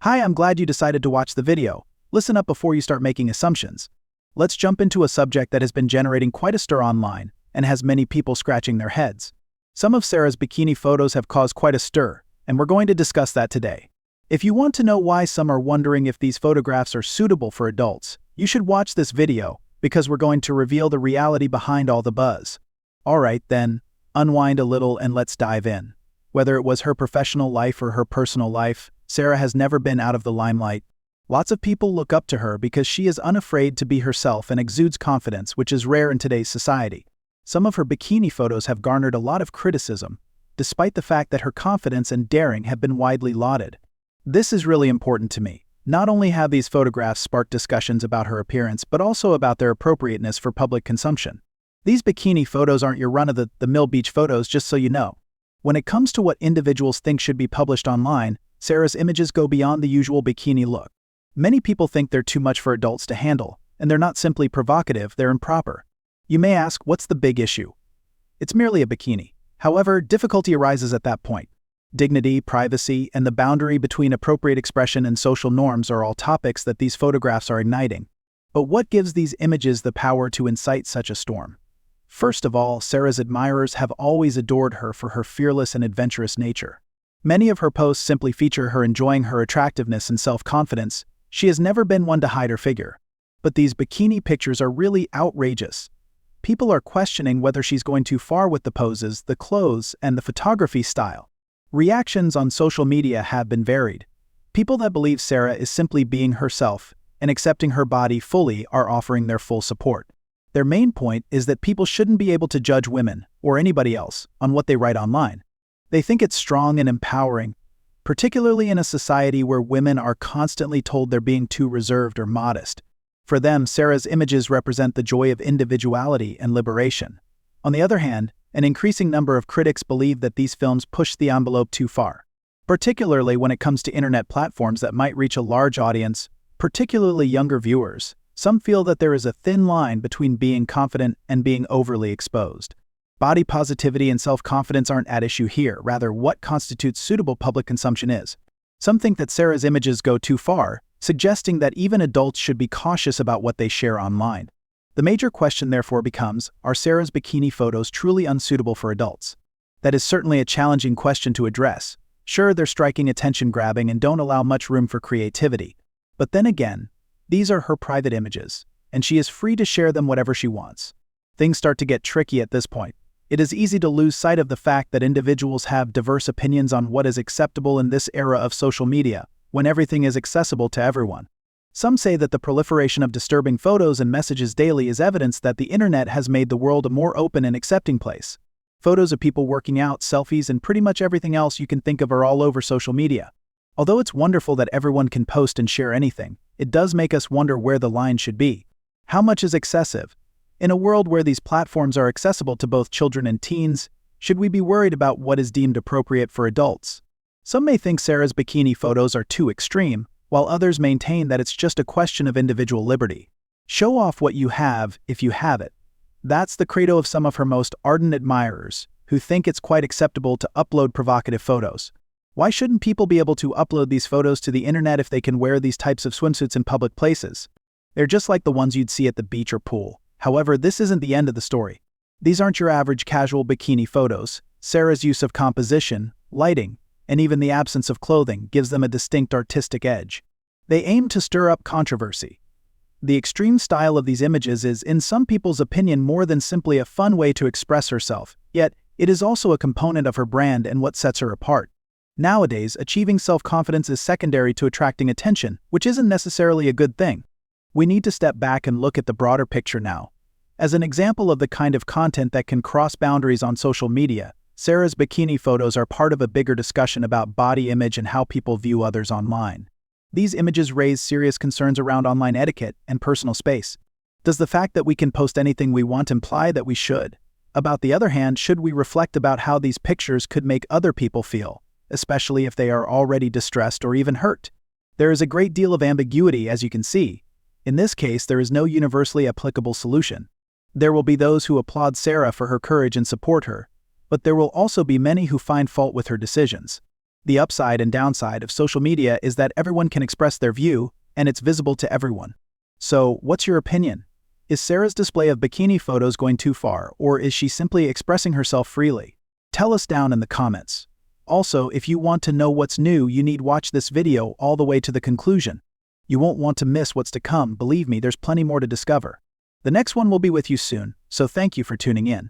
Hi, I'm glad you decided to watch the video. Listen up before you start making assumptions. Let's jump into a subject that has been generating quite a stir online and has many people scratching their heads. Some of Sarah's bikini photos have caused quite a stir, and we're going to discuss that today. If you want to know why some are wondering if these photographs are suitable for adults, you should watch this video because we're going to reveal the reality behind all the buzz. Alright then, unwind a little and let's dive in. Whether it was her professional life or her personal life, Sarah has never been out of the limelight. Lots of people look up to her because she is unafraid to be herself and exudes confidence, which is rare in today's society. Some of her bikini photos have garnered a lot of criticism, despite the fact that her confidence and daring have been widely lauded. This is really important to me. Not only have these photographs sparked discussions about her appearance, but also about their appropriateness for public consumption. These bikini photos aren't your run-of-the-mill beach photos, just so you know. When it comes to what individuals think should be published online, Sarah's images go beyond the usual bikini look. Many people think they're too much for adults to handle, and they're not simply provocative, they're improper. You may ask, what's the big issue? It's merely a bikini. However, difficulty arises at that point. Dignity, privacy, and the boundary between appropriate expression and social norms are all topics that these photographs are igniting. But what gives these images the power to incite such a storm? First of all, Sarah's admirers have always adored her for her fearless and adventurous nature. Many of her posts simply feature her enjoying her attractiveness and self-confidence. She has never been one to hide her figure. But these bikini pictures are really outrageous. People are questioning whether she's going too far with the poses, the clothes, and the photography style. Reactions on social media have been varied. People that believe Sarah is simply being herself and accepting her body fully are offering their full support. Their main point is that people shouldn't be able to judge women, or anybody else, on what they write online. They think it's strong and empowering, particularly in a society where women are constantly told they're being too reserved or modest. For them, Sarah's images represent the joy of individuality and liberation. On the other hand, an increasing number of critics believe that these films push the envelope too far, particularly when it comes to internet platforms that might reach a large audience, particularly younger viewers. Some feel that there is a thin line between being confident and being overly exposed. Body positivity and self-confidence aren't at issue here, rather what constitutes suitable public consumption is. Some think that Sarah's images go too far, suggesting that even adults should be cautious about what they share online. The major question therefore becomes, are Sarah's bikini photos truly unsuitable for adults? That is certainly a challenging question to address. Sure, they're striking, attention-grabbing, and don't allow much room for creativity. But then again, these are her private images, and she is free to share them whatever she wants. Things start to get tricky at this point. It is easy to lose sight of the fact that individuals have diverse opinions on what is acceptable in this era of social media, when everything is accessible to everyone. Some say that the proliferation of disturbing photos and messages daily is evidence that the internet has made the world a more open and accepting place. Photos of people working out, selfies, and pretty much everything else you can think of are all over social media. Although it's wonderful that everyone can post and share anything, it does make us wonder where the line should be. How much is excessive? In a world where these platforms are accessible to both children and teens, should we be worried about what is deemed appropriate for adults? Some may think Sarah's bikini photos are too extreme, while others maintain that it's just a question of individual liberty. Show off what you have if you have it. That's the credo of some of her most ardent admirers, who think it's quite acceptable to upload provocative photos. Why shouldn't people be able to upload these photos to the internet if they can wear these types of swimsuits in public places? They're just like the ones you'd see at the beach or pool. However, this isn't the end of the story. These aren't your average casual bikini photos. Sarah's use of composition, lighting, and even the absence of clothing gives them a distinct artistic edge. They aim to stir up controversy. The extreme style of these images is, in some people's opinion, more than simply a fun way to express herself, yet it is also a component of her brand and what sets her apart. Nowadays, achieving self-confidence is secondary to attracting attention, which isn't necessarily a good thing. We need to step back and look at the broader picture now. As an example of the kind of content that can cross boundaries on social media, Sarah's bikini photos are part of a bigger discussion about body image and how people view others online. These images raise serious concerns around online etiquette and personal space. Does the fact that we can post anything we want imply that we should? About the other hand, should we reflect about how these pictures could make other people feel, especially if they are already distressed or even hurt? There is a great deal of ambiguity, as you can see. In this case, there is no universally applicable solution. There will be those who applaud Sarah for her courage and support her, but there will also be many who find fault with her decisions. The upside and downside of social media is that everyone can express their view, and it's visible to everyone. So, what's your opinion? Is Sarah's display of bikini photos going too far, or is she simply expressing herself freely? Tell us down in the comments. Also, if you want to know what's new, you need watch this video all the way to the conclusion. You won't want to miss what's to come, believe me, there's plenty more to discover. The next one will be with you soon, so thank you for tuning in.